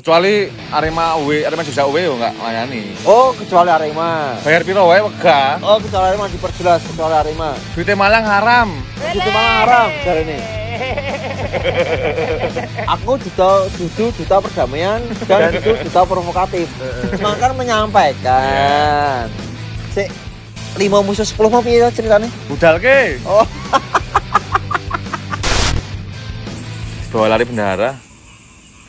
Kecuali Arema Jogja UW yo enggak layani. Oh, kecuali Arema. Bayar piro wae wegah. Oh, kecuali Arema diperjelas, kecuali Arema. Duitnya Malang haram. Itu malah haram dari ini. Aku duta perdamaian dan duta provokatif. Cuma kan menyampaikan. Sik 5 musuh 10 mau piye ceritanya? Budal ke. Oh. Bawa lari bendahara.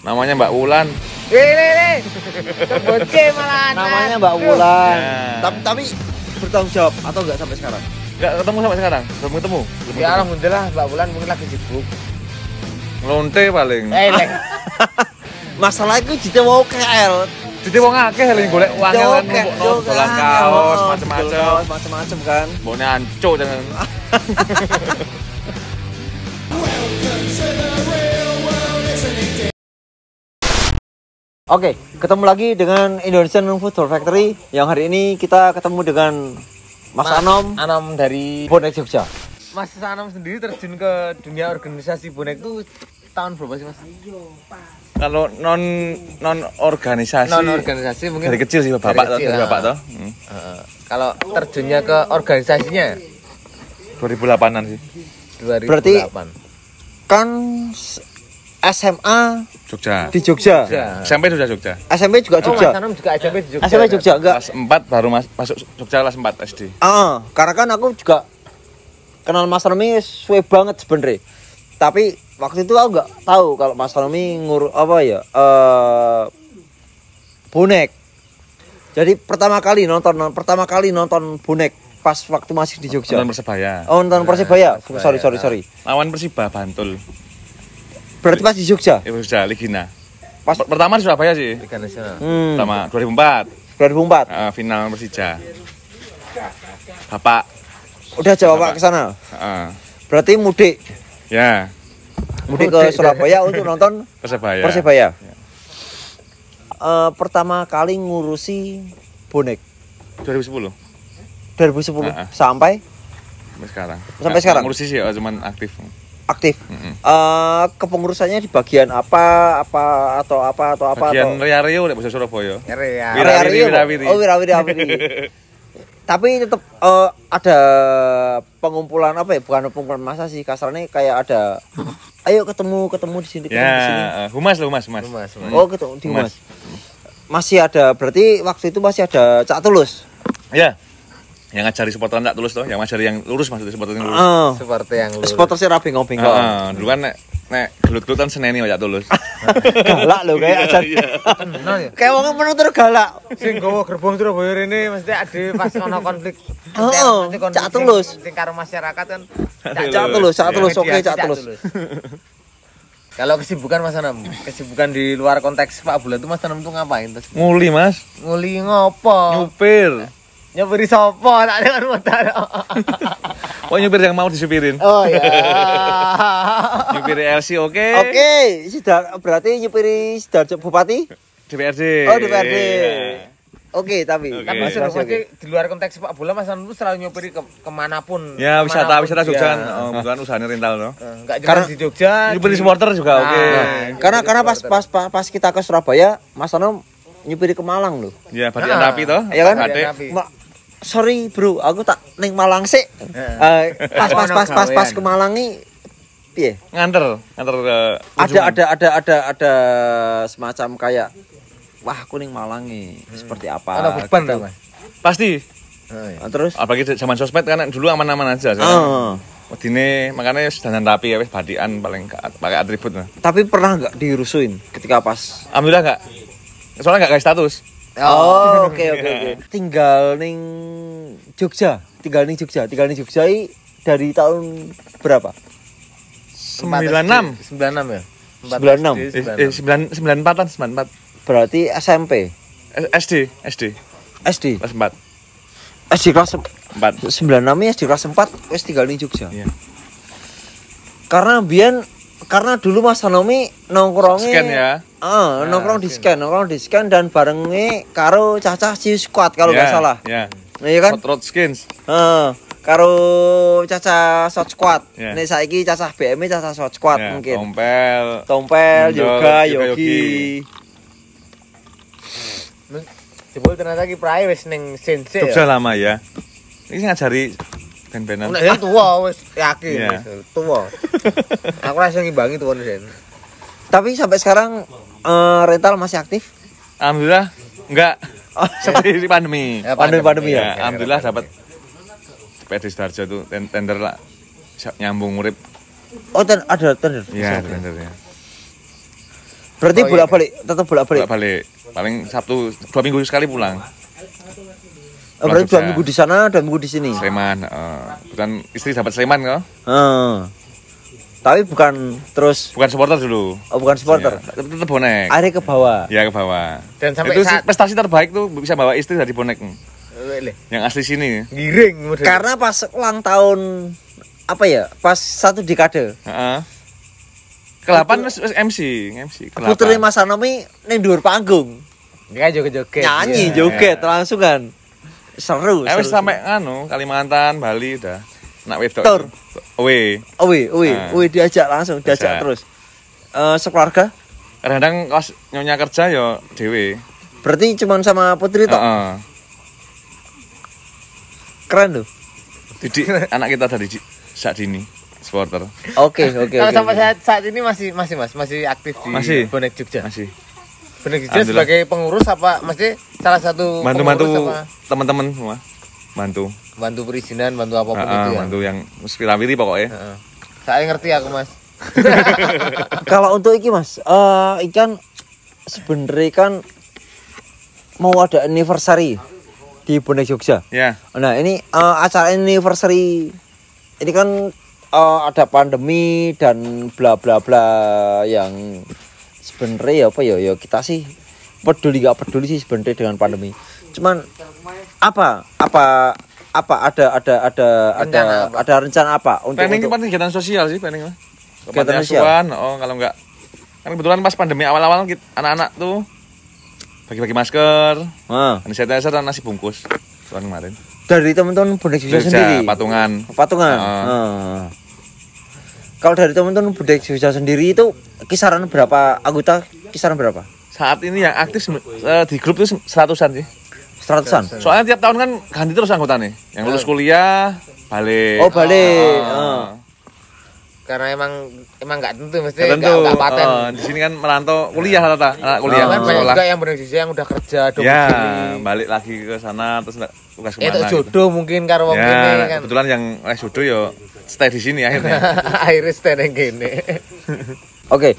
Namanya Mbak Wulan. Ini. Sebutke malah. Namanya Mbak Wulan. Ya. Tapi bertanggung jawab atau enggak sampai sekarang? Enggak ketemu sampai sekarang. Belum ketemu. Ya alhamdulillah Mbak Wulan mungkin lagi sibuk. Lonte paling. Lek. Masalah itu jite mau KL. Jadi wong akeh lagi golek uang kan numpukno dolan kaos macam-macam kan. Mbone ancuk jangan. Oke, ketemu lagi dengan Indonesian Football Factory yang hari ini kita ketemu dengan Mas Anom dari Bonek Jogja. Mas Anom sendiri terjun ke dunia organisasi bonek itu tahun berapa sih Mas? Kalau non organisasi mungkin dari kecil sih bapak toh. Kalau terjunnya ke organisasinya 2008-an sih. 2008. Berarti kan SMA Jogja. di Jogja. SMP sudah Jogja. SMP juga Jogja. Mas Anom juga SMP di Jogja. SMP Jogja enggak? Kelas 4 baru masuk Jogja kelas 4 SD. Karena kan aku juga kenal Mas Romi suwe banget sebenarnya. Tapi waktu itu aku nggak tahu kalau Mas Romi bonek. Jadi pertama kali nonton bonek pas waktu masih di Jogja. Nonton Persebaya. Oh, nonton Persebaya. Sorry. Lawan Persiba Bantul. Berarti pas di Jogja? Ya sudah Ligina. Pas pertama di Surabaya sih. Liga Nasional. Pertama 2004. 2004. Final Persija. Bapak Udah jawab ke sana. Berarti mudik. Ya. Mudik ke Surabaya untuk nonton Persebaya. Ya. Pertama kali ngurusi bonek 2010. 2010 sampai sekarang. Sampai sekarang. Ngurusi sih, cuman aktif. Kepengurusannya di bagian apa bagian Ria-Rio udah bisa Surabaya. Wirawiri. Oh, wirawiri. Tapi tetap ada pengumpulan bukan pengumpulan massa sih, kasarnya kayak ada ayo ketemu di sini, di sini. Humas. Oh, ketemu di Humas. Masih ada, berarti waktu itu masih ada Cak Tulus. Ya. Yang ngajari supporter Cak Tulus toh, yang ngajari yang lurus maksudnya supporter yang lurus. Seperti yang lurus. Supporter sih rapi ngoping kok. Dulu kan nek gelut-gelutan seneni Cak Tulus. Galak lho kayak aja. Kayak wong menutur galak. Sing gowo gerbong Surabaya rene mesti ade pas ono konflik. Cak Tulus. Sing karo masyarakat kan Cak Tulus. Oke, Cak Tulus. Kalau kesibukan Mas Anam, kesibukan di luar konteks Pak Bulan itu Mas Anam tuh ngapain terus? Nguli, Mas. Nguli ngopo? Nyupir. Nyupiri sopo? Tak dengar motor. Oh, nyupir yang mau disupirin. Oh ya. Nyupiri LC oke. Oke, berarti nyupiri Sidoarjo Bupati? DPRD. Oh, DPRD. Oke, tapi masih di luar konteks Pak Bola Mas Anam tuh selalu nyupiri kemanapun. Ya, wisata Jogja. Bukan usahanya rental loh. Enggak cuma di Jogja. Nyupiri supporter juga oke. Karena pas kita ke Surabaya, Mas Anam nyupiri ke Malang loh. Iya, Badian Rapi toh. Iya kan? Sorry bro, aku tak ning Malang sih. Pas ke Malang nih piye? Nganter ada semacam kayak wah aku ning Malang nih seperti apa? Ada beban gitu. Pasti. Terus apalagi zaman sosmed kan dulu aman-aman aja sekarang. Wedine makanya dandan rapi ya wis badian paling pakai atribut. Tapi pernah enggak dirusuin ketika pas? Alhamdulillah enggak. Soalnya enggak kayak status. Oh, oke. Tinggal ning Jogja dari tahun berapa? 96 ya. 96. 94. Berarti SMP. SD. Kelas 4. SD kelas 4. 96 ya SD kelas 4 wis tinggal ning Jogja. Iya. Karena dulu Mas Hanomi nongkrongnya scan ya. Nongkrong di scan dan barengnya karo Cacah Ciu Squad kalau enggak salah. Iya. Iya kan? Hot Rod Skins. Karo Cacah Shot Squad. Yeah. Nek saiki Cacah BM Cacah Shot Squad mungkin. Tompel Yoga, Yogi. Jebul ternyata ki prae wis ning Sensei. Jogja lama ya. Ini ngajari band-bandan. Nek yang tua wis yakin Iya. wis tua. Aku rasa ngimbangi tuan Sen. Tapi sampai sekarang rental masih aktif? Alhamdulillah enggak seperti di pandemi. Ya, Pandemi ya? Alhamdulillah dapat PD Sidoarjo tuh tender lah. Bisa nyambung urip. Oh, ada tender. Iya, tender ya. Berarti Oh, iya. bolak-balik, tetap bolak-balik. Balik. Paling Sabtu 2 minggu sekali pulang. Berarti 2 Jogja. minggu di sana, 2 minggu di sini. Sleman, bukan istri dapat Sleman kok. Tapi bukan terus Bukan supporter dulu. bukan supporter. Ya, tetap bonek. Akhirnya ke bawah. Ya ke bawah. Dan sampai itu saat prestasi terbaik tuh bisa bawa istri dari bonek yang asli sini. giring model. Karena pas ulang tahun apa ya? Pas 1 dekade. Heeh. Ke-8 wis MC. Ke-8. Putri Mas Anomi ning dhuwur panggung. Ini kan joget-joget. Nyanyi, Iya. joget langsung kan. Seru. Wis seru. sampai Kalimantan, Bali udah. Nak wedok. Tur. Owe. Wih, diajak langsung, diajak Diajak. terus. Sekeluarga? Kadang-kadang pas nyonya kerja ya dhewe. Berarti cuma sama Putri tok. Heeh. Keren loh. Didik anak kita dari saat ini supporter. Oke. Kalau sampai saat ini masih aktif di Masih. Bonek Jogja. Masih Bonek Jogja Alhamdulillah. sebagai pengurus apa? Mesti salah satu bantu-bantu pengurus apa? teman-teman semua. Bantu Perizinan, bantu apapun itu ya. bantu yang spirawiri pokoknya. Heeh. Saya ngerti aku Mas. Kalau untuk iki Mas, ikan sebenarnya kan mau ada anniversary di Bonek Jogja. Ya. Nah, ini acara anniversary ini kan ada pandemi dan bla bla bla yang sebenarnya apa ya kita sih gak peduli sih sebenarnya dengan pandemi. Cuman apa ada rencana apa untuk Planning itu paling kegiatan sosial sih planning. Kegiatan sosial. Asuhan, kalau enggak kan kebetulan pas pandemi awal-awal anak-anak tuh bagi-bagi masker, hand sanitizer dan nasi bungkus tahun kemarin. dari teman-teman Bonek Jogja Jogja, sendiri. patungan. Kalau dari teman-teman Bonek Jogja sendiri itu kisaran berapa anggota? Kisaran berapa? Saat ini yang aktif di grup itu 100-an sih. 100-an. Soalnya tiap tahun kan ganti terus anggotanya. Yang lulus kuliah balik. Oh, balik. Karena emang nggak tentu mesti Nggak tentu. nggak paten. Di sini kan merantau kuliah rata anak kuliah Kan banyak sekolah. juga yang Bonek Jogja yang udah kerja Ya, domisili. balik lagi ke sana terus tugas Itu kemana. jodoh mungkin karo wong Ya, kene kan. kebetulan yang sudo yo stay di sini akhirnya. Akhirnya stay nang kene. Oke,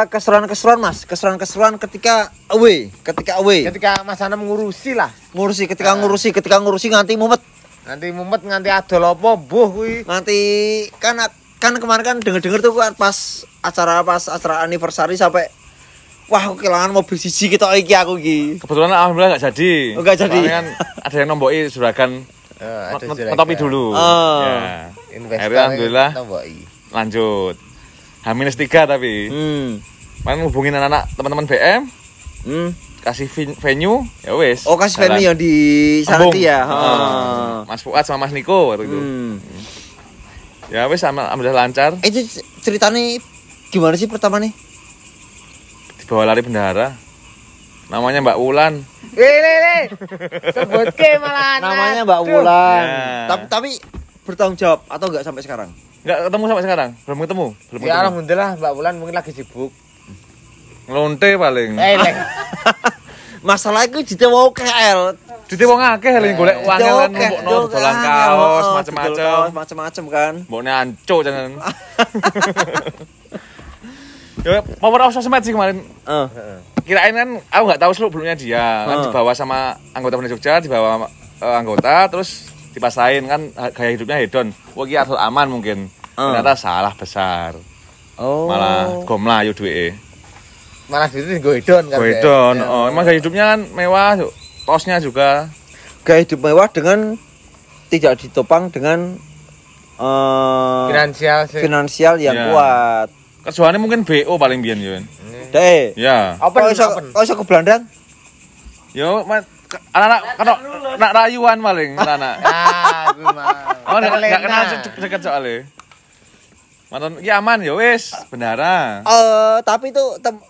keseruan Mas, keseruan ketika away. Ketika Mas Anam ngurusi lah. Ketika ngurusi nganti mumet. Nanti mumet nganti adol apa mbuh kuwi. Nganti kan kemarin kan denger tuh kan pas acara anniversary sampai wah aku kehilangan mobil siji kita iki aku iki. Kebetulan alhamdulillah enggak jadi. Enggak jadi. Soalnya kan ada yang nomboki juragan ngetopi dulu. Ya. Investor. Akhirnya alhamdulillah Nomboki. lanjut. H-3 tapi. Main hubungin anak-anak teman-teman BM, kasih venue, ya wes. Oh, kasih venue yang di sana Ambung. itu ya. Mas Fuad sama Mas Niko waktu itu. Ya wes alhamdulillah lancar. Itu ceritanya gimana sih pertama nih? Dibawa lari bendahara. Namanya Mbak Wulan. Sebut ke malah. Namanya Mbak Wulan. Ya. Tapi bertanggung jawab atau enggak sampai sekarang? Enggak ketemu sampai sekarang. Belum ketemu. Ya alhamdulillah Mbak Wulan mungkin lagi sibuk. Ngelonte paling. Lek. Masalah itu ditewau KL. Dite wong akeh lho golek uang kan numpukno dolan kaos macam-macam kan. Mbokne anco jangan. Ya power of sosmed sih kemarin. Kirain kan aku enggak tahu seluk-beluknya dia. Kan dibawa sama anggota Bonek Jogja, dibawa anggota terus dipasain kan gaya hidupnya hedon. Wah iki asal aman mungkin. Ternyata salah besar. Oh. Malah go mlayu duweke. Malah itu go hedon kan. Go hedon. Oh, emang gaya hidupnya kan mewah, tosnya juga. Gaya hidup mewah dengan tidak ditopang dengan finansial yang Ya. kuat. Kerjaannya mungkin BO paling biyen yo. Deh. Ya. Open. Kok iso ke Belandang? Yo anak-anak nak rayuan paling anak. Ah, gue mah. Oh, enggak kenal deket soalnya. Mantan iki aman ya wis, bendara. Tapi itu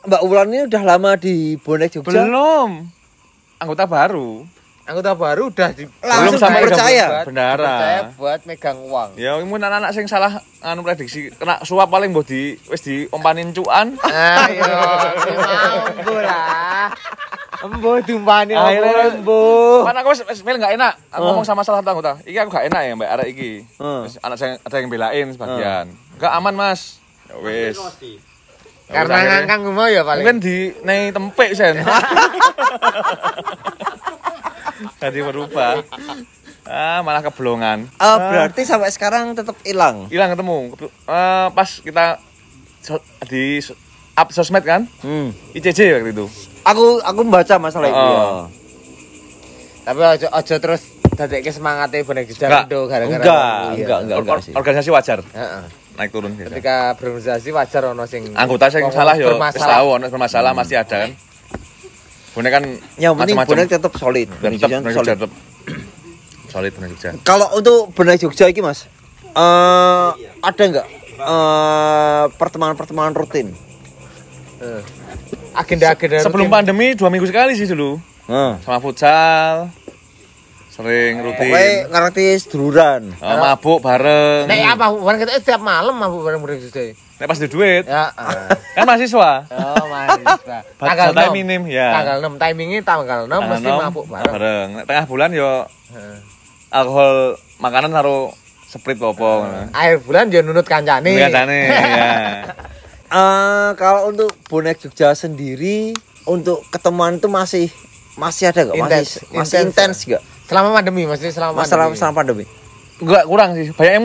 Mbak Wulan ini udah lama di Bonek Jogja. Belum. anggota baru. Anggota baru udah Langsung sama percaya. bendara. Percaya buat megang uang. Ya mungkin anak-anak sing salah anu prediksi kena suap paling mbok wis diompanin cuan. Ayo, mampu lah. Embo tumpani Akhirnya embo. Kan aku wis enggak enak. Aku ngomong sama salah satu anggota. Iki aku gak enak ya Mbak arek iki. Terus ada yang belain sebagian. Enggak aman, Mas. Ya wis. Karena ngangkang mau ya paling. Mungkin di nei tempe sen. Jadi berubah. Malah keblongan. Berarti sampai sekarang tetap hilang. Hilang ketemu. Pas kita di up sosmed kan? ICJ waktu itu. Aku membaca masalah itu ya. Tapi aja terus dadekke semangate bonek Enggak. jando gara-gara. Enggak sih. Organisasi wajar. Heeh. Naik turun gitu. Ketika berorganisasi wajar ono sing Anggota sing salah yo wis bermasalah. tahu ono bermasalah masih ada kan. Bonek kan Yang penting macam-macam. bonek tetap solid. Bonek Jogja Bonek solid. Jogja tetap solid bonek Jogja. Kalau untuk bonek Jogja ini Mas, ada enggak pertemuan-pertemuan rutin? agenda-agenda Sebelum rutin. pandemi 2 minggu sekali sih dulu. Sama futsal. Sering rutin. Pokoknya ngerti seduluran. Mabuk bareng. Nek apa bukan kita setiap malam mabuk bareng murid Jogja. Nek pas di duit. Ya. Kan mahasiswa. Oh, mahasiswa. Tanggal Tanggal 6. minim ya. Tanggal 6 timingnya tanggal 6 mesti mabuk bareng. Nek tengah bulan yo alkohol makanan taruh sprit opo. Akhir bulan yo nunut kancane. Kancane ya. Kalau untuk bonek Jogja sendiri untuk ketemuan itu masih ada nggak? Masih intens nggak? Selama pandemi maksudnya selama pandemi. Enggak kurang sih. Banyak yang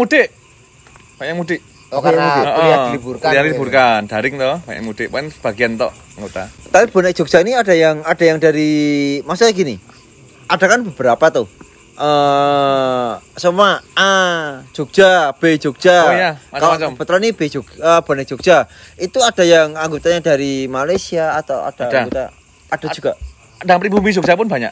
mudik. Oh, karena kuliah diliburkan. Kuliah diliburkan, daring toh, banyak mudik. Kan sebagian tok anggota. Tapi bonek Jogja ini ada yang dari maksudnya gini. Ada kan beberapa tuh. Semua A Jogja, B Jogja. Oh iya, macam-macam. Kebetulan ini B Jogja, bonek Jogja. Itu ada yang anggotanya dari Malaysia atau ada anggota ada juga. Dan pribumi Jogja pun banyak.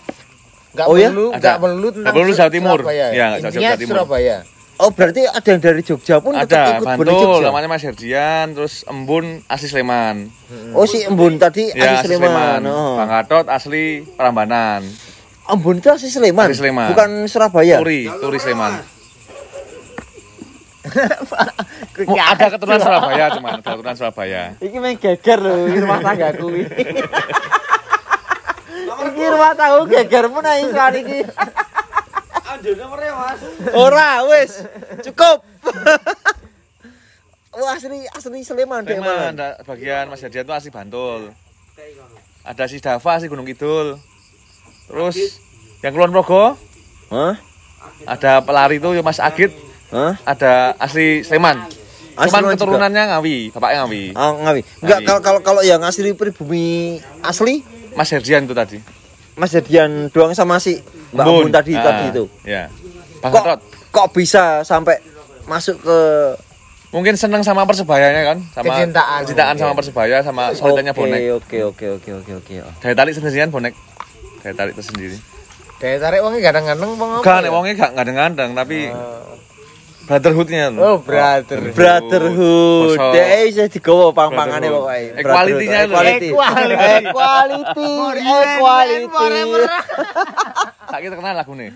Enggak melulu tentang Jawa Timur. Surabaya. Ya, enggak Intinya Jawa Timur. Surabaya. Oh, berarti ada yang dari Jogja pun tetap Ada, ikut bonek Bantul, Jogja. namanya Mas Herdian, terus Embun asli Sleman. Oh, si Embun tadi Ya, asli Sleman. Oh. Bang Gatot asli Prambanan. Embun itu asli Sleman. Asli Sleman. Bukan Surabaya. Turi Sleman. Ada keturunan Surabaya cuman, ada keturunan Surabaya. Iki main geger lho, iki rumah tangga kuwi. Iki rumah tangga geger pun ae soal iki. Anjir nomornya Mas. Ora, wis. Cukup. Oh, asli Sleman deh, Sleman, ada bagian Mas Herdian itu asli Bantul. Ada si Dava asli Gunung Kidul. Terus yang Kulon Progo, ada pelari itu Mas Agit, ada asli Sleman. Cuman keturunannya Ngawi, bapaknya Ngawi. Oh, Ngawi. Enggak, kalau yang asli pribumi asli Mas Herdian itu tadi. Mas Herdian doang sama si Mbak Embun tadi itu. Ya. Bang Gatot. Kok bisa sampai masuk ke Mungkin seneng sama Persebayanya kan, sama kecintaan sama Persebaya, sama solidnya bonek. Oke. Daya tarik sendirian bonek. Daya tarik tersendiri. Daya tarik wonge gandeng-gandeng apa ngopo? Enggak, nek wonge gak gandeng-gandeng tapi brotherhood-nya. Oh, brotherhood. Dia bisa digawa pang-pangane pokoke. Equality-nya lho. Equality. Tak kita kenal lagune.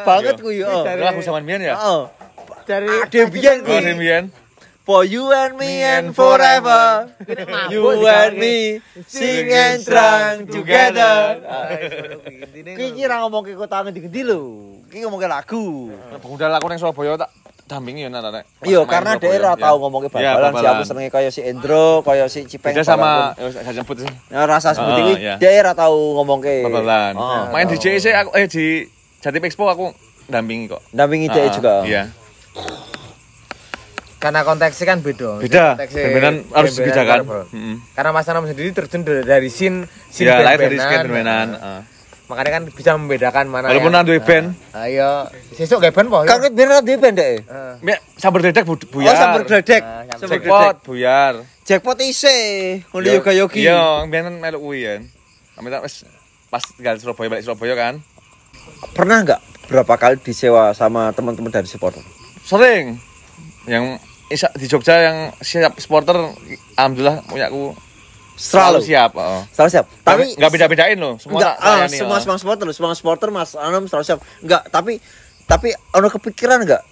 Banget kuwi yo. Lagu zaman biyen ya? Heeh. Dari Debian Oh, kuwi. Debian. For you and me and forever. You and me sing and drunk together. Ki kira ngomong ke kota ngendi-ngendi lho. Ki ngomong ke lagu. Pemuda lagu nang Surabaya tak dampingi ya nek. Iya, karena daerah tahu ngomong ke bal-balan si aku senenge kaya si Endro, kaya si Cipeng. Beda sama gak nyebut sih. Nah, rasa seperti iki daerah tahu ngomong ke bal-balan. Main di JEC aku di Jatim Expo aku dampingi kok. Dampingi dia juga. Iya. karena konteksnya kan beda. Beda. Benar harus dibedakan. Karena Mas Anam sendiri terjun dari scene ya, lahir dari scene band-bandan. Makanya kan bisa membedakan mana walaupun nanti band. Ayo, sesuk gak band po. Kan biar nanti band deh. Sabar dedek buyar. Oh, sabar dedek. Jackpot buyar. Jackpot isih. Nguli yoga yogi. Iya, biyen melok kuwi ya. Kami tak wis pas tinggal Surabaya balik Surabaya kan. Pernah enggak berapa kali disewa sama teman-teman dari supporter? Sering. Yang di Jogja yang siap supporter alhamdulillah punya aku Selalu siap. Selalu siap. Tapi nggak beda-bedain loh. Semua enggak, tak layani, semua supporter Mas Anom selalu siap. Enggak, tapi ono kepikiran enggak?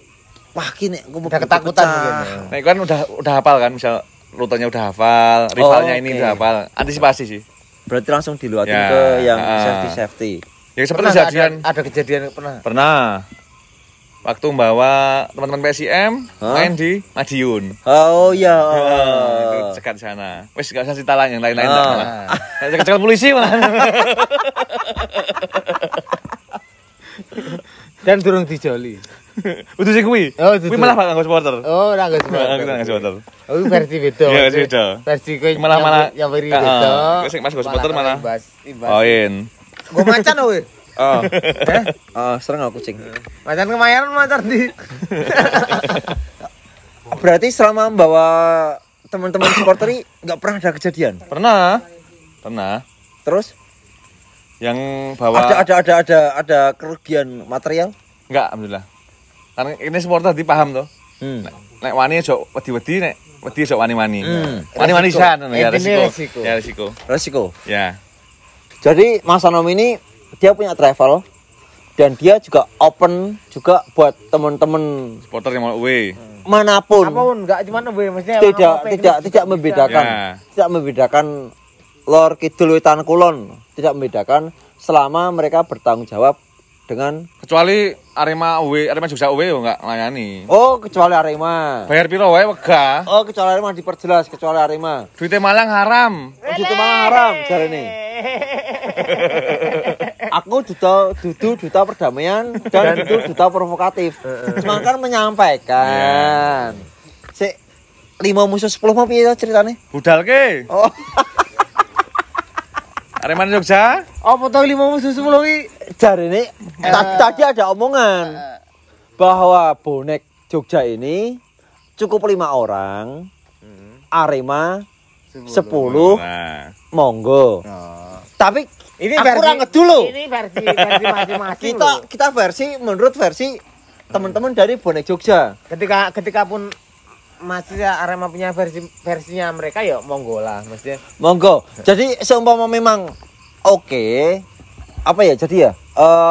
Wah, kini aku mau Udah ketakutan mungkin. Nah, kan udah hafal kan, misal rutenya udah hafal, rivalnya ini udah hafal. Antisipasi sih. Berarti langsung diluatin Ya, ke yang safety. Ya seperti Pernah nggak kejadian. ada kejadian pernah. Pernah. Waktu membawa teman-teman PSIM main di Madiun. Oh iya. Itu cekat di sana. Wes gak usah cerita yang lain-lain malah. Cekat polisi malah. Dan durung dijoli. Udah sih kuwi. Oh, itu Kuwi malah nganggo supporter. Oh, ora nggak Kita nganggo supporter. Oh, versi beda. Iya, versi beda. Versi kowe Malah yang beri beda. Sing Mas supporter malah. Imbas. Poin. Gue macan kowe. Oh. Serang aku kucing. Macan kemayan macan di. Berarti selama membawa teman-teman supporter nggak pernah ada kejadian. Pernah. Terus Yang bawa ada kerugian material? enggak, alhamdulillah. Karena ini supporter dipaham tuh. Nek wani aja wedi-wedi, nek wedi aja wani-wani. Wani-wani san ya resiko. Ya Resiko. Ya. Jadi Mas Anom ini dia punya travel dan dia juga open juga buat teman-teman Supporter yang mau away. manapun. Apapun enggak cuma mestinya Tidak membedakan. Ya. Tidak membedakan Lor Kidul Wetan Kulon, tidak membedakan selama mereka bertanggung jawab dengan Kecuali Arema Jogja away yo enggak layani. oh kecuali Arema. Bayar piro wae wegah. Oh kecuali Arema diperjelas kecuali Arema. Duitnya Malang haram. Itu malah haram jarene. Aku duta perdamaian dan duta provokatif. Cuma kan menyampaikan. Sik 5 musuh 10 mau piye ceritane? Budal ke. Oh. Arema Jogja. apa to 5 musuh 10 iki? Jarene tadi ada omongan bahwa bonek Jogja ini cukup 5 orang. Arema 10 Nah. monggo. Tapi Ini aku versi kurang ngedul loh. Ini versi masing-masing. Kita menurut versi teman-teman dari bonek Jogja. Ketika pun masih Arema punya versinya mereka ya monggo lah maksudnya. Monggo. Jadi seumpama memang oke, apa ya jadi ya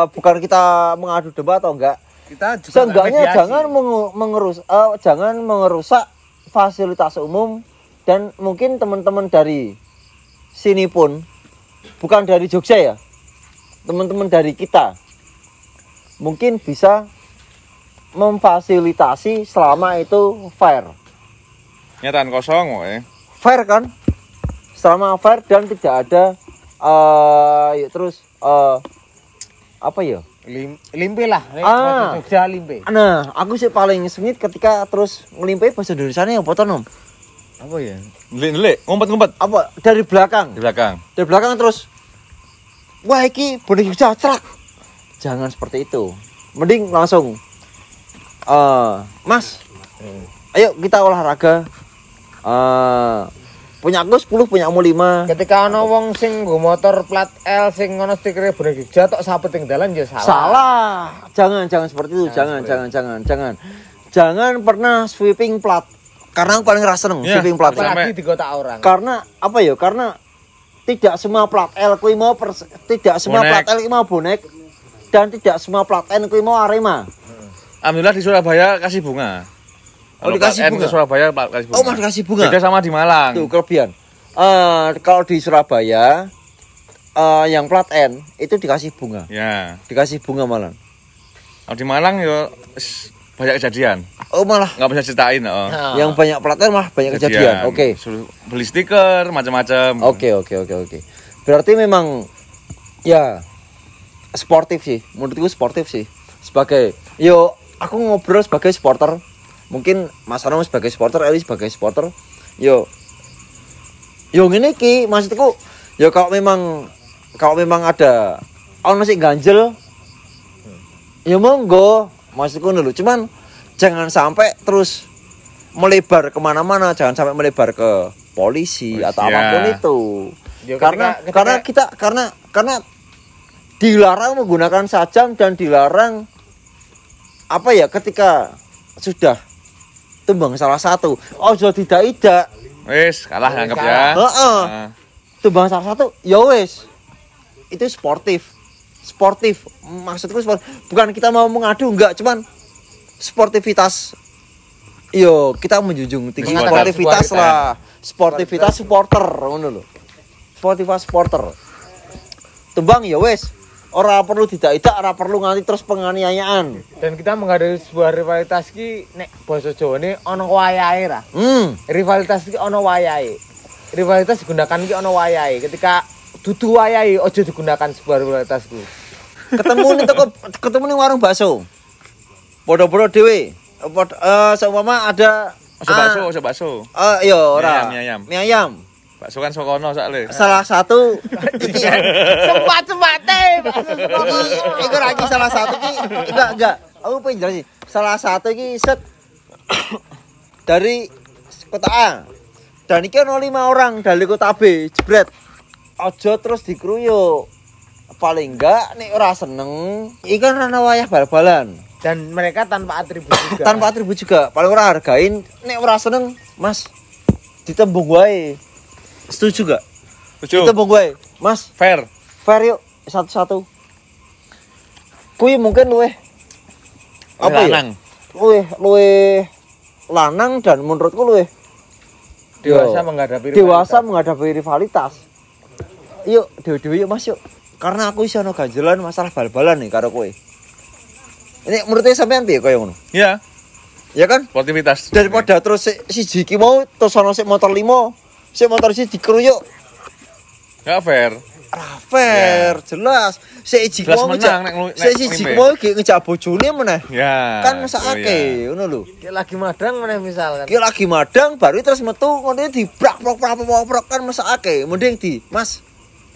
bukan kita mengadu debat atau enggak. Kita juga Seenggaknya jangan mengerusak fasilitas umum dan mungkin teman-teman dari sini pun bukan dari Jogja ya. Teman-teman dari kita mungkin bisa memfasilitasi selama itu fair. Nyataan kosong wae. Fair kan? Selama fair dan tidak ada apa ya? Limpe lah. Jogja limpe. Nah, aku sih paling sengit ketika terus ngelimpe bahasa Indonesianya apa to, Nom? Apa ya? Ndelik, ngumpet-ngumpet Apa dari belakang? di belakang. Dari belakang terus wah iki bonek Jogja cerak. Jangan seperti itu. Mending langsung Mas. Ayo kita olahraga. Punya aku 10, punya kamu 5. Ketika ana wong sing nggo motor plat L sing ngono stikere bonek Jogja tok sapet ing dalan ya salah. Salah. Jangan seperti itu. Jangan. Jangan pernah sweeping plat. Karena aku paling rasa seneng sweeping plat. Apalagi di kota orang. Karena apa ya? Karena tidak semua plat L kuwi mau tidak semua Bonek. plat L kuwi mau bonek dan tidak semua plat N kuwi mau Arema. Alhamdulillah di Surabaya kasih bunga. Oh, Kalau dikasih plat N bunga? ke Surabaya kasih bunga. Oh, masih kasih bunga. Beda sama di Malang. Tuh kelebihan. Kalau di Surabaya yang plat N itu dikasih bunga. Ya. Dikasih bunga malah. Kalau di Malang yo banyak kejadian. Oh, malah Nggak bisa ceritain, yang banyak plat N malah banyak kejadian. Oke. Suruh beli stiker macam-macam. Oke. Berarti memang ya sportif sih. Menurutku sportif sih. Sebagai aku ngobrol sebagai supporter. Mungkin Mas Anom sebagai supporter, Eli sebagai supporter. Yo ngene iki maksudku kalau memang ada ono sing ganjel ya monggo maksudku dulu. Cuman jangan sampai terus melebar kemana-mana, jangan sampai melebar ke polisi atau apapun itu. Ya, Karena dilarang menggunakan sajam dan dilarang apa ya ketika sudah tumbang salah satu. Oh, sudah tidak. Wis kalah anggap ya. Heeh. Nah. tumbang salah satu ya wis itu sportif maksudku bukan kita mau mengadu enggak, cuman sportivitas yo kita menjunjung tinggi sportivitas lah, sportivitas supporter ngono lho, sportivitas supporter tumbang ya wis ora perlu tidak ora perlu nganti terus penganiayaan. Dan kita menghadapi sebuah rivalitas ki nek basa Jawane ana wayahe ra. Rivalitas ki ana wayahe. Rivalitas digunakan ki ana wayahe. Ketika dudu wayahe aja digunakan sebuah rivalitas ku. Ketemu ning warung bakso. Podo-podo dhewe. Seumpama ada bakso. Iya ora. Mie ayam. Bakso kan sokono soalnya. Salah satu sempat-sempate bakso sokono. Iku lagi salah satu ki enggak. Aku pengen jelasin. Salah satu ki set dari kota A. Dan iki ono 5 orang dari kota B, jebret. Aja terus dikruyuk. Paling enggak nek ora seneng, iki kan ana wayah bal-balan. Dan mereka tanpa atribut juga. Paling ora hargain nek ora seneng, Mas. Ditembung wae. Setuju gak? Setuju. Ditembung wae, Mas. Fair Yuk satu-satu. Kuwi mungkin luweh apa lanang. Ya? Luweh lanang dan menurutku luweh dewasa menghadapi rivalitas. Yuk, dewe-dewe yuk Mas yuk. Karena aku iso ono ganjelan masalah bal-balan nih karo kowe. Ini menurutnya sampean piye koyo ngono? Iya. Ya kan? Sportivitas. Daripada terus siji iki mau terus ono sik motor 5, sik motor siji dikruyuk. Enggak fair. Fair, jelas. Sik iki mau ngejak bojone meneh. Ya. Kan mesake, ngono lho. Ki lagi madang meneh misal kan. Ki lagi madang baru terus metu ngono dibrak-brak kan mesake. Mending Mas.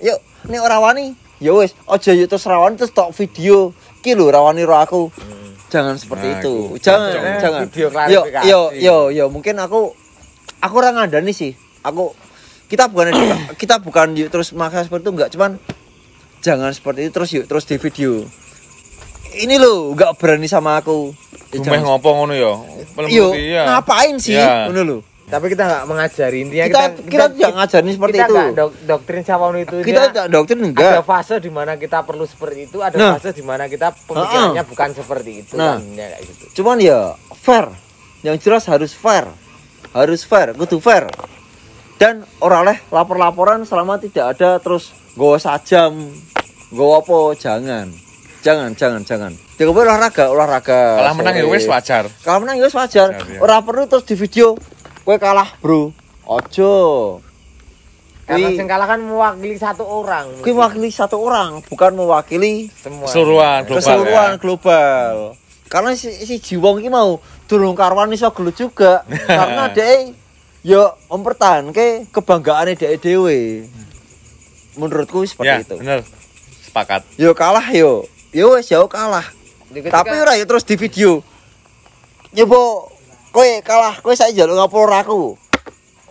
Yuk, nek ora wani, ya wis, aja yuk terus rawani terus tok video. Ki lho rawani ro aku. Jangan seperti itu. Jangan. Yo, mungkin aku ora ngandani sih. Kita bukan yuk terus maksa seperti itu enggak, cuman jangan seperti itu terus di video. Ini loh enggak berani sama aku. Cuma ngopo ngono ya. Ngapain sih? Ngono lho. Tapi kita enggak mengajari, intinya kita tidak ngajarin seperti itu. Kita enggak doktrin Sawono itu. Kita tidak doktrin enggak. Ada fase di mana kita perlu seperti itu, ada fase di mana kita pemikirannya bukan seperti itu kan ya, kayak gitu. Cuman ya fair. Yang jelas harus fair. Kudu fair. Dan ora oleh lapor-laporan selama tidak ada terus nggawa sajam, nggawa apa, jangan. Jangan olahraga. Kalah menang ya wis wajar. Ora perlu terus di video kowe kalah, Bro. Ojo. Karena sing kalah kan mewakili satu orang. Kuwi mewakili satu orang, bukan mewakili keseluruhan global. Karena si Jiwong iki mau durung karuan iso gelut juga. Karena dhek yo mempertahankan kebanggaannya dia dewe. Menurutku seperti itu. Ya, bener. Sepakat. Yo kalah yo. Yo wis yo kalah. Tapi ora yo terus di video. Nyoba kowe kalah, kowe saiki njaluk ngapura aku.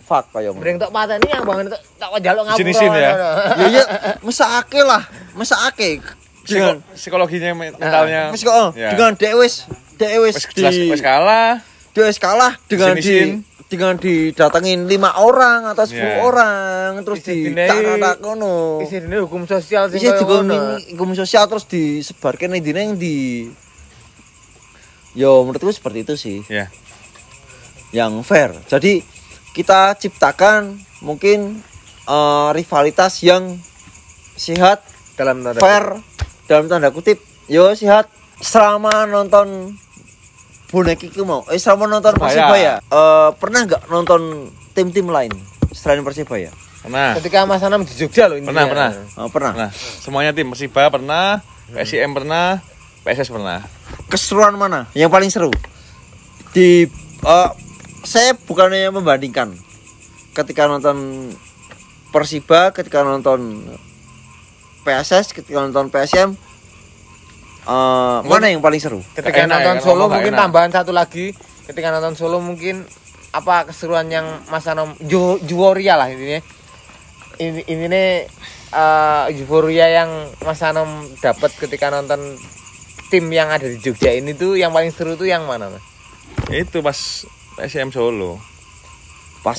Fuck kaya ngono. Mending tok pateni yang bangun tak njaluk ngapura. Isin ya. Yo mesake. Dengan psikologinya mentalnya. Dengan dek wis kalah. Dia wis kalah dengan didatengin 5 orang atau 10 orang terus ditak-tak ngono. Isine hukum sosial sing koyo ngono. Hukum sosial terus disebarkan indine di yo menurutku seperti itu sih. Iya. Yang fair. Jadi kita ciptakan mungkin rivalitas yang sehat dalam tanda kutip. Yo sehat selama nonton boneki ku mau. Sama nonton Persibaya. Pernah enggak nonton tim-tim lain selain Persibaya? Pernah. Ketika Mas Anam di Jogja loh ini. Pernah. Semuanya tim Persibaya pernah, PSIM pernah, PSS pernah. Keseruan mana yang paling seru? Saya bukannya membandingkan. Ketika nonton Persiba, ketika nonton PSS, ketika nonton PSM, mana yang paling seru? Ketika nonton Solo mungkin tambahan satu lagi. Ketika nonton Solo mungkin apa keseruan yang Mas Anom euforia lah intinya. Ini euforia yang Mas Anom dapat ketika nonton tim yang ada di Jogja ini tuh yang paling seru tuh yang mana, Mas? Itu pas PSM Solo. Pas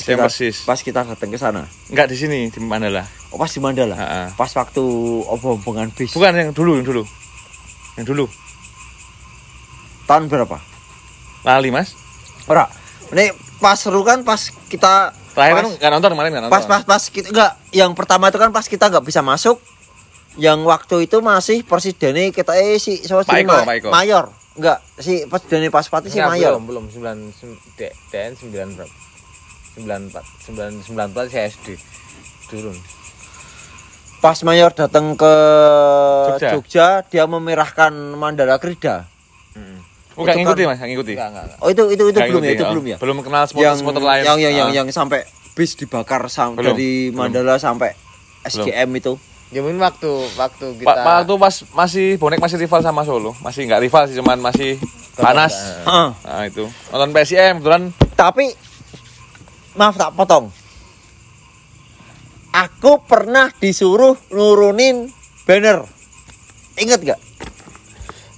kita datang ke sana. Enggak di sini di Mandala. Oh, pas di Mandala. Heeh. Pas waktu obong-obongan bis. Bukan yang dulu. Yang dulu. Tahun berapa? Lali, Mas. Ora. Ini pas seru kan pas kita Terakhir pas, kan enggak nonton kemarin enggak nonton. pas kita enggak, yang pertama itu kan pas kita enggak bisa masuk. Yang waktu itu masih presidennya kita si Pak Iko. Mayor. Enggak, si presidennya Paspati si Mayor. Belum 9 berapa? 94 saya SD. Turun. Pas Mayor datang ke Jogja. Jogja, dia memerahkan Mandala Krida. Bukan Itu ngikuti kan- Mas, ngikuti. Enggak. Oh itu Nggak belum ya, ngikuti, itu oh. belum ya. Belum kenal Yang spotter lain. yang sampai bis dibakar Belum, dari belum. Mandala sampai SGM itu. Ya mungkin waktu kita Waktu pas masih bonek masih rival sama Solo. Masih enggak rival sih, cuman masih panas. Heeh. Nah, itu. Nonton PSIM kebetulan Tapi maaf tak potong. Aku pernah disuruh nurunin banner. Ingat gak?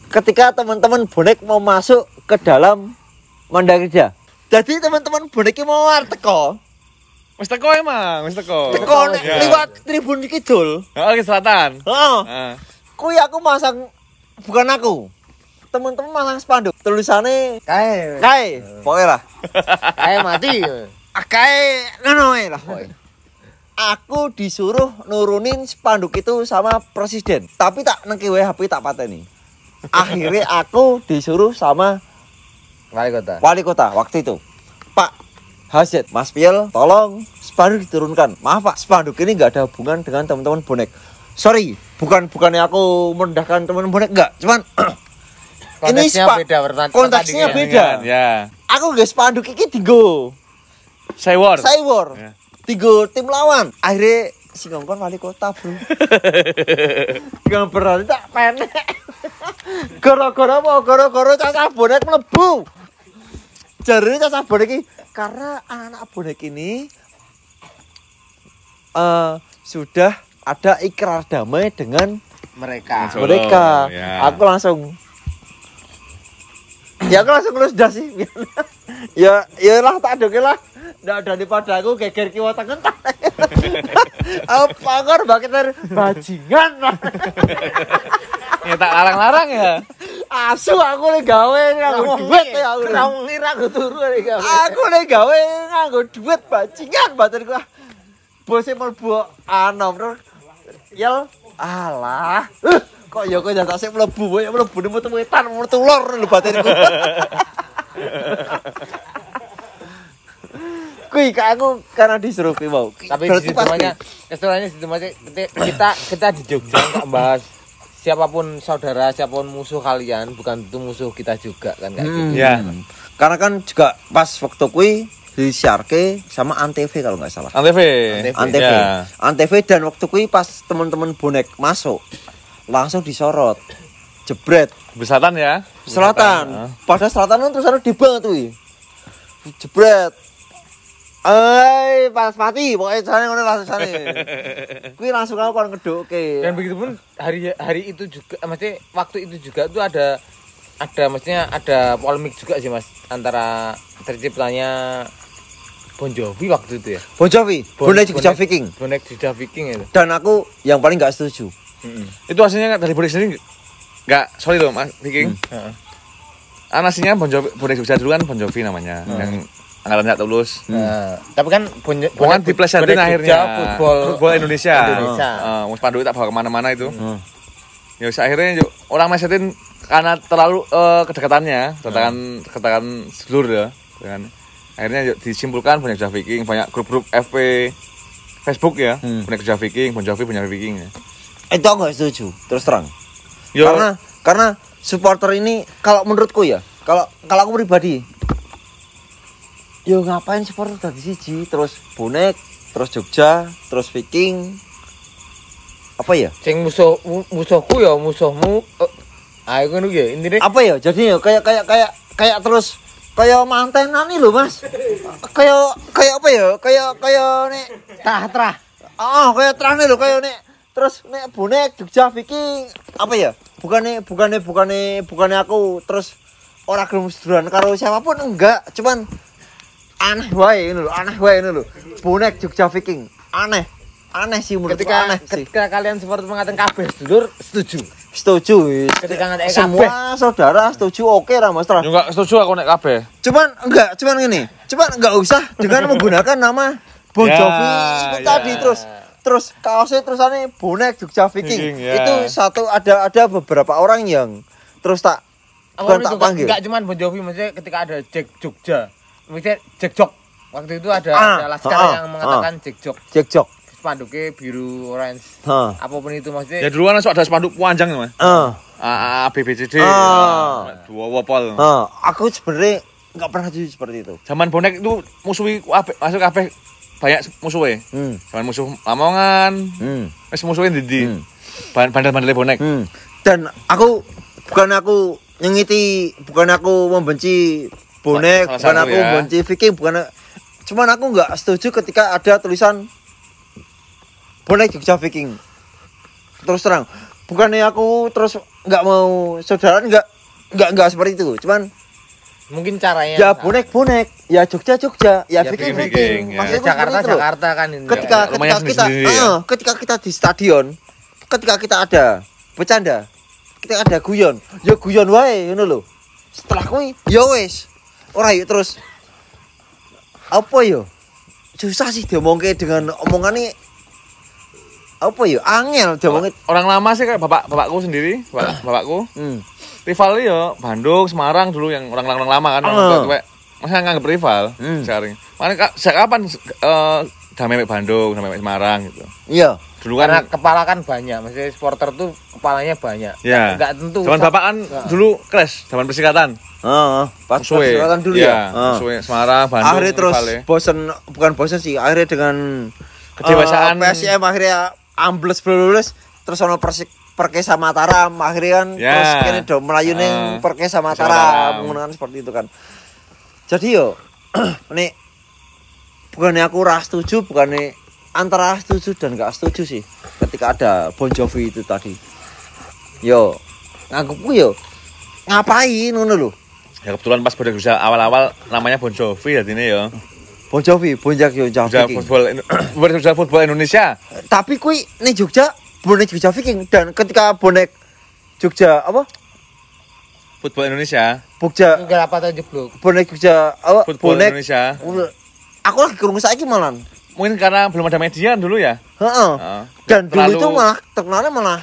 Ketika teman-teman bonek mau masuk ke dalam Mandala Krida. Jadi teman-teman boneknya mau teko. wis teko emang, wis teko. Teko nek Ya. liwat Tribun Kidul. Oh, ke selatan. Heeh. Heeh. Kuwi aku masang, bukan aku. Teman-teman masang spanduk tulisannya kae. Pokoknya lah. kayak mati. Kae ngono ae lah pokoknya. Aku disuruh nurunin spanduk itu sama presiden. Tapi tak nengki wae HP tak pateni. Akhirnya aku disuruh sama wali kota waktu itu. Pak Hasid, Mas Piel, tolong spanduk diturunkan. Maaf Pak, spanduk ini nggak ada hubungan dengan teman-teman bonek. Sorry, bukannya aku merendahkan teman bonek, enggak. Cuman Konteksnya beda, konteksnya beda. Ya. Aku nggak spanduk iki digo Saywar. Ya. Tiga tim lawan. Akhirnya si ngongkon wali kota, Bro. Gak berani tak penek. Gara-gara apa? Gara-gara cacah bonek mlebu. Jarine cacah bonek iki karena anak bonek ini sudah ada ikrar damai dengan mereka. Solo, mereka. ya. Aku langsung lulus dah sih. ya lah tak adoke lah. Ndak daripada aku geger kiwa tengen. Apa kor baketer bajingan. Ya tak larang-larang ya. Asu aku nek gawe nganggo duit ya aku. Kamu ngira aku turu nek gawe. Aku nek gawe nganggo duit bajingan baterku. Bose mlebu anom terus yel alah. Kok ya kok dadak sik mlebu wae mlebune metu-metan metu-lor lho baterku. Kuwi aku karena disuruh kuwi mau. Tapi keseruannya kita di Jogja enggak bahas siapapun saudara, siapapun musuh kalian, bukan itu musuh kita juga kan kayak gitu. Ya. Karena kan juga pas waktu kuwi disiarke sama Antv kalau nggak salah. Antv. Antv. Ya. Antv dan waktu kuwi pas teman-teman bonek masuk langsung disorot. Jebret Selatan ya. selatan. Pada selatan kan terus ada dibang tuh. Jebret. Pas mati pokoknya sana ngono langsung sana. Kuwi langsung aku kon ngedoke. Dan begitu pun hari itu juga maksudnya waktu itu juga tuh ada maksudnya ada polemik juga sih Mas antara terciptanya Bon Jovi waktu itu ya. Bon Jovi, bonek Jogja Viking. Bonek Jogja Viking itu. Dan aku yang paling nggak setuju. Itu aslinya dari bonek sendiri enggak, sorry loh Mas Viking. Aslinya bonek Jogja dulu kan Bon Jovi namanya. Yang angkatan enggak tulus. Tapi kan Bukan diplesetin akhirnya football Indonesia. Mas Pandu tak bawa kemana-mana itu. Ya akhirnya orang mesetin karena terlalu kedekatannya, kedekatan sedulur ya. Dengan akhirnya disimpulkan banyak Jogja Viking, banyak grup-grup FP Facebook ya, banyak Jogja Viking, Bon Jovi, banyak Viking ya. Itu aku nggak setuju, terus terang. Yo, Karena supporter ini kalau menurutku ya, kalau aku pribadi, yo ngapain supporter tadi siji, terus bonek, terus Jogja, terus Viking, apa ya? Sing musuhku ya musuhmu. Aku ngono ya intine. Apa ya? Jadi ya kayak terus kayak mantenan nih lho Mas. Kayak apa ya? Kayak nek Trah. kayak terang nih lho kayak nek terus nek bonek Jogja Viking apa ya? Bukannya aku terus ora gelem seduluran karo siapapun enggak, cuman aneh wae ngono lho. Bonek Jogja Viking aneh. aneh sih menurutku, ketika aneh sih. ketika kalian seperti mengatakan kabeh sedulur setuju. Setuju wis. Ketika ngadek Semua saudara setuju, oke lah Mas Tra. Juga setuju aku nek kabeh. Cuman gini. Cuman enggak usah dengan menggunakan nama Bon Ya, Jovi itu ya. tadi terus kaosnya terusannya bonek Jogja Viking. Ya. Itu satu ada beberapa orang yang terus tak bukan tak panggil. Enggak cuman Bon Jovi, maksudnya ketika ada Jack Jogja. Maksudnya Jack Jok. Waktu itu ada laskar yang mengatakan Jack Jok. Jack Jok. Spanduknya biru orange. Apapun itu maksudnya. Ya dulu kan ada spanduk panjang Mas. A B B C D. Dua wopol. Aku sebenarnya enggak pernah setuju seperti itu. Zaman bonek itu musuhi masuk kabeh banyak musuhnya. Zaman musuh Lamongan. Wis musuhe ndi? Bandel-bandel bonek. Dan bukan aku membenci bonek, bukan aku membenci Viking, cuman aku nggak setuju ketika ada tulisan bonek Jogja Viking. Terus terang, bukannya aku terus nggak mau saudara nggak seperti itu, cuman mungkin caranya ya bonek ya Jogja ya Viking. Ya. Maksudnya Jakarta kan ini. Ketika kita di stadion, ketika kita ada bercanda, kita ada guyon, ya guyon wae ngono lho. Setelah kuwi ya wis. Ora yuk terus apa yo? Susah sih diomongke dengan omongane apa yo? Angel diomongke. Orang lama sih kayak bapakku sendiri, bapakku. Rival yo Bandung, Semarang dulu yang orang-orang lama kan, orang masa nganggep rival sering. Makanya kapan damai Bandung, damai Semarang gitu. Iya. Dulu kan karena kepala kan banyak, maksudnya supporter tuh kepalanya banyak. Ya. Enggak tentu. Zaman bapak kan dulu clash, zaman Persikatan. Pas Persikatan dulu ya. Musuhe Semarang, Bandung. Akhirnya terus bukan bosen sih, akhirnya dengan kedewasaan PSM akhirnya ambles terus ono Perkesa Mataram akhirnya kan terus kene do melayu ning Perkesa Mataram menggunakan seperti itu kan. Jadi yo nek bukannya aku setuju, bukannya antara setuju dan gak setuju sih ketika ada Bon Jovi itu tadi. Yo ngaku yo ngapain ngono lho. Ya kebetulan pas pada bisa awal-awal namanya Bon Jovi jadinya ya. Bon Jovi football Indonesia. Tapi kui nih Jogja bonek Jogja Viking, dan ketika bonek Jogja apa? Football Indonesia. Enggak apa tadi jeblok. Bonek Jogja apa? Football Bonek Indonesia. Aku lagi krungu saiki malan. Mungkin karena belum ada media dulu ya. Dan dulu itu malah terkenalnya malah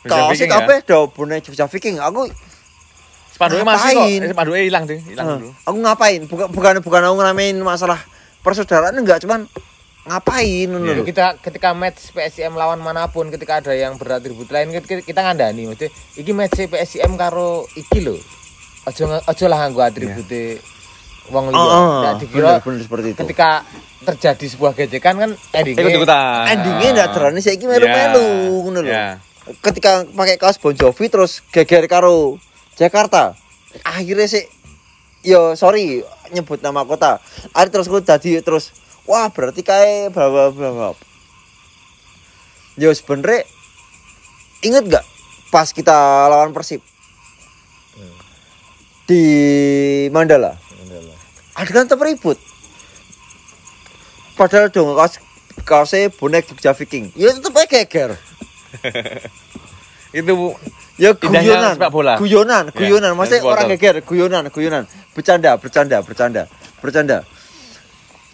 kaosnya kabeh do bonek Jogja Viking. Aku spanduknya masih kok. Spanduknya hilang dulu. Aku ngapain? Bukan aku ngeramein masalah persaudaraan, enggak, cuman ngapain ngono lho. Ketika match PSIM lawan manapun, ketika ada yang beratribut lain kita ngandani mesti iki match PSIM karo iki lho. Aja lah nganggo atribute wong liya. Enggak dikira bener seperti itu. Ketika terjadi sebuah gejekan kan endingnya ndak terane saiki melu-melu ngono lho. Ketika pakai kaos Bon Jovi terus geger karo Jakarta. Akhirnya sih yo sorry nyebut nama kota. Ari terus ku dadi terus wah berarti kayak bla. Yo sebenarnya inget gak pas kita lawan Persib di Mandala. Ada kan terperibut. Padahal dong kaosnya bonek Jogja Viking. Ya tetep aja geger. Itu ya guyonan. Maksudnya orang geger, guyonan. Bercanda.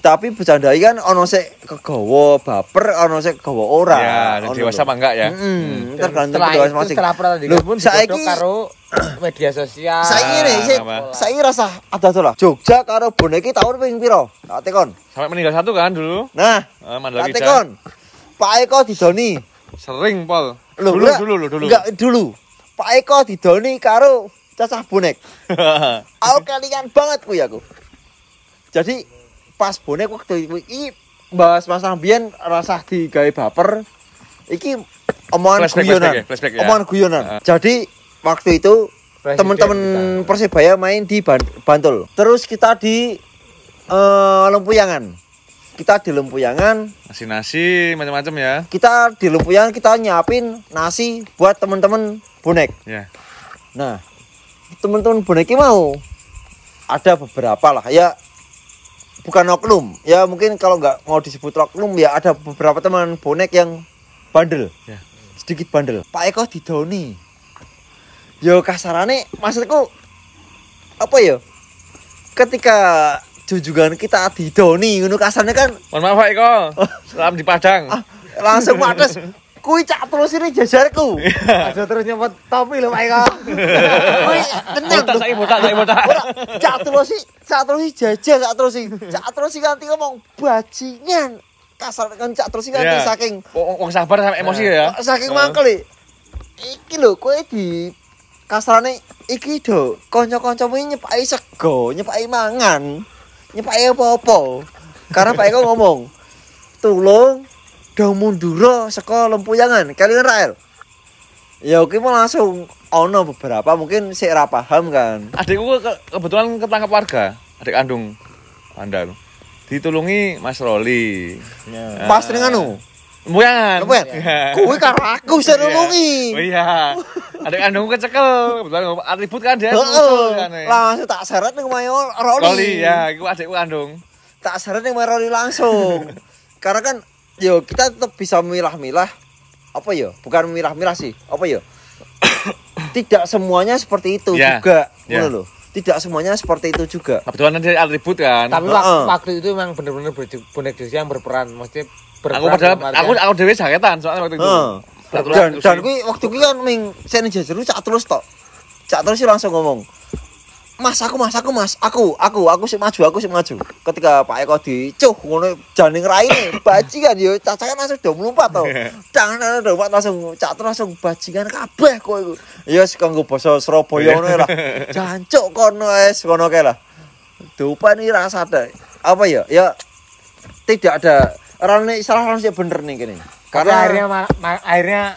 Tapi bercanda kan ono sik kegawa baper, ono sik kegawa ora. Ya, dewasa apa enggak ya? Tergantung kedewasaan masing. Setelah pertandingan pun saiki karo media sosial. Saiki rasa ada lah. Jogja karo boneki tahun ping piro? Tak tekon. Sampai meninggal satu kan dulu. Nah, tak tekon. Pak Eko didoni. Sering, Pol. Dulu. Enggak dulu. Pak Eko didoni karo cacah bonek. Aku kelingan banget kuwi aku. Jadi pas bonek waktu iki bahas masalah biyen rasa digawe baper. Iki omongan guyonan. Jadi waktu itu teman-teman Persebaya main di Bantul. Terus kita di Lempuyangan. Nasi macam-macam ya. Kita di Lempuyangan kita nyiapin nasi buat teman-teman bonek. Ya. Nah, teman-teman bonek mau ada beberapa lah ya. bukan oknum. Ya mungkin kalau nggak mau disebut oknum ya ada beberapa teman bonek yang bandel. Ya. Sedikit bandel. Pak Eko didoni. Yo kasarane maksudku apa ya? Ketika junjungan kita didoni ngono kasarnya kan Mohon maaf Pak Eko. Salam di Padang. langsung mates. Kuwi cak terus ini jajarku. Aja terus nyempet topi lho Pak Eko. Kuwi tenang. Botak saiki botak. Ora cak terus jajal cak terus ganti ngomong bajingan. Kasar kan cak terus ganti Iya. saking Wong sabar sampai emosi ya. saking mangkel iki lho kowe di kasarane iki do kanca-kancamu nyepaki sego, nyepaki mangan, nyepaki apa-apa. Karena Pak Eko ngomong, "Tulung dong mundur saka lempuyangan." Kalian Rael. Ya oke mau langsung ono beberapa mungkin sik ora paham kan. Adikku kebetulan ketangkap warga, adik kandung Anda. Ditulungi Mas Roli. Pas ning anu. Muyangan. Lepet. Kuwi karo aku sing nulungi. Oh iya. Adik kandungku kecekel. Kebetulan atribut kan dia Heeh. musuh kan. Langsung tak seret ning omahe Roli Roli. ya, iku adikku kandung. Tak seret ning omahe Roli langsung. Karena kan yo kita tetap bisa memilah-milah apa ya? Bukan memilah-milah sih. Apa ya? Tidak semuanya seperti itu Ya. juga. Ya. Ngono lho. Tidak semuanya seperti itu juga. Kebetulan dia atribut kan. Tapi Heeh. waktu itu memang bener-bener bonek Josia yang berperan. Maksudnya Aku berperan. padahal aku dhewe jaketan soalnya waktu itu. Heeh. Dan kuwi waktu kuwi kan ming sene jajaru cak terus tok. Cak terus sih langsung ngomong. Mas, aku sik maju. Ketika Pak Eko dicuh ngono janing raine, bajingan yo cacakan langsung do mlumpat to. Jangan do langsung cak terus langsung bajingan kabeh kowe iku. Ya wis kanggo basa Surabaya ngono lah. Jancuk kono wis ngono kae lah. Dupani rasa ada. Apa ya? Ya tidak ada orangnya salah orang sih bener nih kini. Karena akhirnya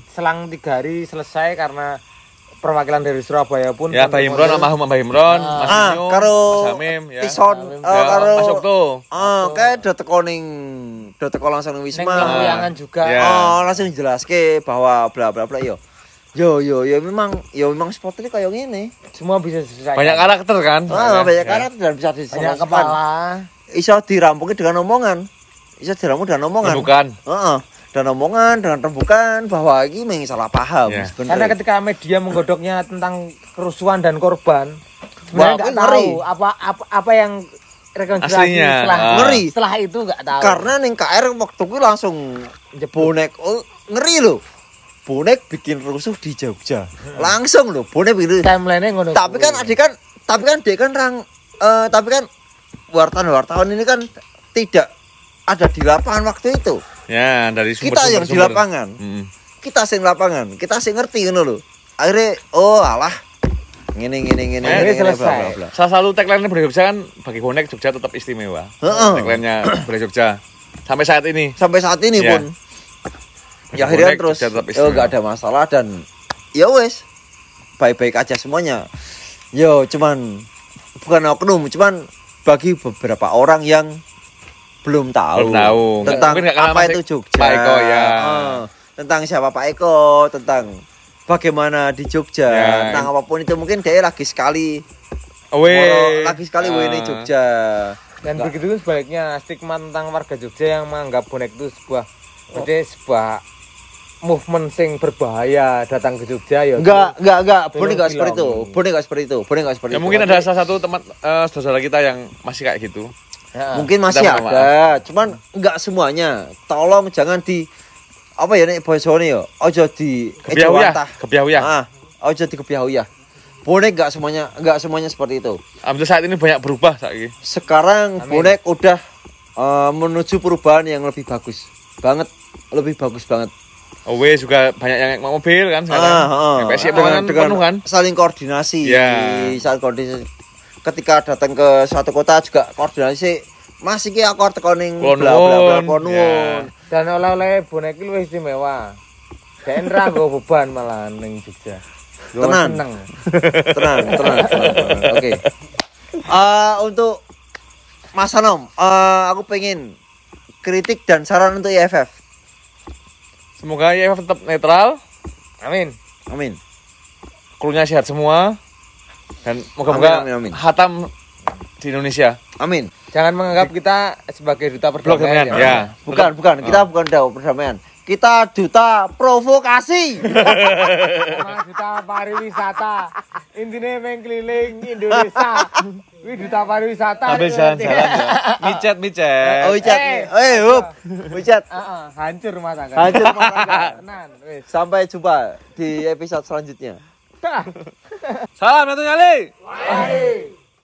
selang 3 hari selesai karena perwakilan dari Surabaya pun ya Mbah Imron almarhum Mbah Imron, Mas Nyo, karo Mas Hamim ya. Ison Ya, karo Mas Okto. kayak do teko langsung ning Neng Wisma. Lempuyangan juga. Ya. Langsung jelaske bahwa bla bla bla yo. Yo memang spotnya kayak gini. Semua bisa selesai. Banyak karakter kan? Banyak Ya. karakter dan bisa Banyak diselesaikan. kepala. Iso dirampungin dengan omongan. Iso dirampung dengan omongan. Bukan. Heeh. Dan omongan dengan rembukan bahwa ini memang salah paham Ya. sebenarnya. Karena ketika media menggodoknya tentang kerusuhan dan korban, Wah, sebenarnya nggak ngeri. tahu apa yang rekonstruksi Aslinya. Ngeri. Setelah itu nggak tahu. Karena ning KR waktu itu langsung bonek ngeri loh. Bonek bikin rusuh di Jogja. Langsung loh bonek bikin. timeline-nya ngono. Tapi kan dia kan tapi kan wartawan ini kan tidak ada di lapangan waktu itu. Ya, dari sumber Kita yang di lapangan. Kita sing lapangan, kita sing ngerti ngono lho. Akhirnya alah ngene Akhirnya selesai. bla bla. Salah satu tagline-nya Budaya Jogja kan bagi bonek Jogja tetap istimewa. Heeh. Tagline-nya Budaya Jogja sampai saat ini. Sampai saat ini Ya. pun Bagi ya akhirnya bonek, terus Jogja tetap istimewa. enggak ada masalah dan ya wes baik-baik aja semuanya. Yo cuman bukan oknum, cuman bagi beberapa orang yang belum tahu tentang Mungkin nggak kenal apa Mas itu Jogja. Pak Eko ya. Tentang siapa Pak Eko, tentang bagaimana di Jogja, Ya. tentang apapun itu mungkin dia lagi sekali lagi sekali ini Jogja. Dan begitu sebaliknya stigma tentang warga Jogja yang menganggap bonek itu sebuah movement sing berbahaya datang ke Jogja ya. Enggak, Film-film. Bonek enggak seperti itu. Ya mungkin ada salah satu teman saudara kita yang masih kayak gitu. Ya. Mungkin masih Kita minta ada, cuman enggak semuanya. Tolong jangan di apa ya nek bosone ya, aja di Kebiawiyah. aja di kebiawiyah. Bonek enggak semuanya seperti itu. Alhamdulillah saat ini banyak berubah saiki. Sekarang Amin. bonek udah menuju perubahan yang lebih bagus banget. OW juga banyak yang naik mobil kan sekarang. Yang PSI dengan penuh kan. saling koordinasi. Ya. Saling koordinasi. Ketika datang ke suatu kota juga koordinasi. Masih ki aku teko ning Kulon bla bla bla nuwun. nuwun. Ya. Dan oleh-oleh bonek itu lebih istimewa. Daerah gue beban malah neng Jogja. Gua Tenang. seneng. Tenang. Oke. Untuk Mas Anom, aku pengen kritik dan saran untuk IFF. Semoga IFF tetap netral, Amin. Amin. krunya sehat semua dan moga-moga Amin. hatam di Indonesia. Amin. Jangan menganggap kita sebagai duta perdamaian. Ya. Bukan, kita bukan duta perdamaian. Kita duta provokasi. Sama duta pariwisata. Intinya mengkeliling Indonesia. Wih duta pariwisata. Sambil jalan-jalan ya. Micet. Oh, Wicet. Hup. Wicet. Hancur rumah tangga. Hancur rumah tangga. Tenan, wis. Sampai jumpa di episode selanjutnya. Salam satu nyali. Hai.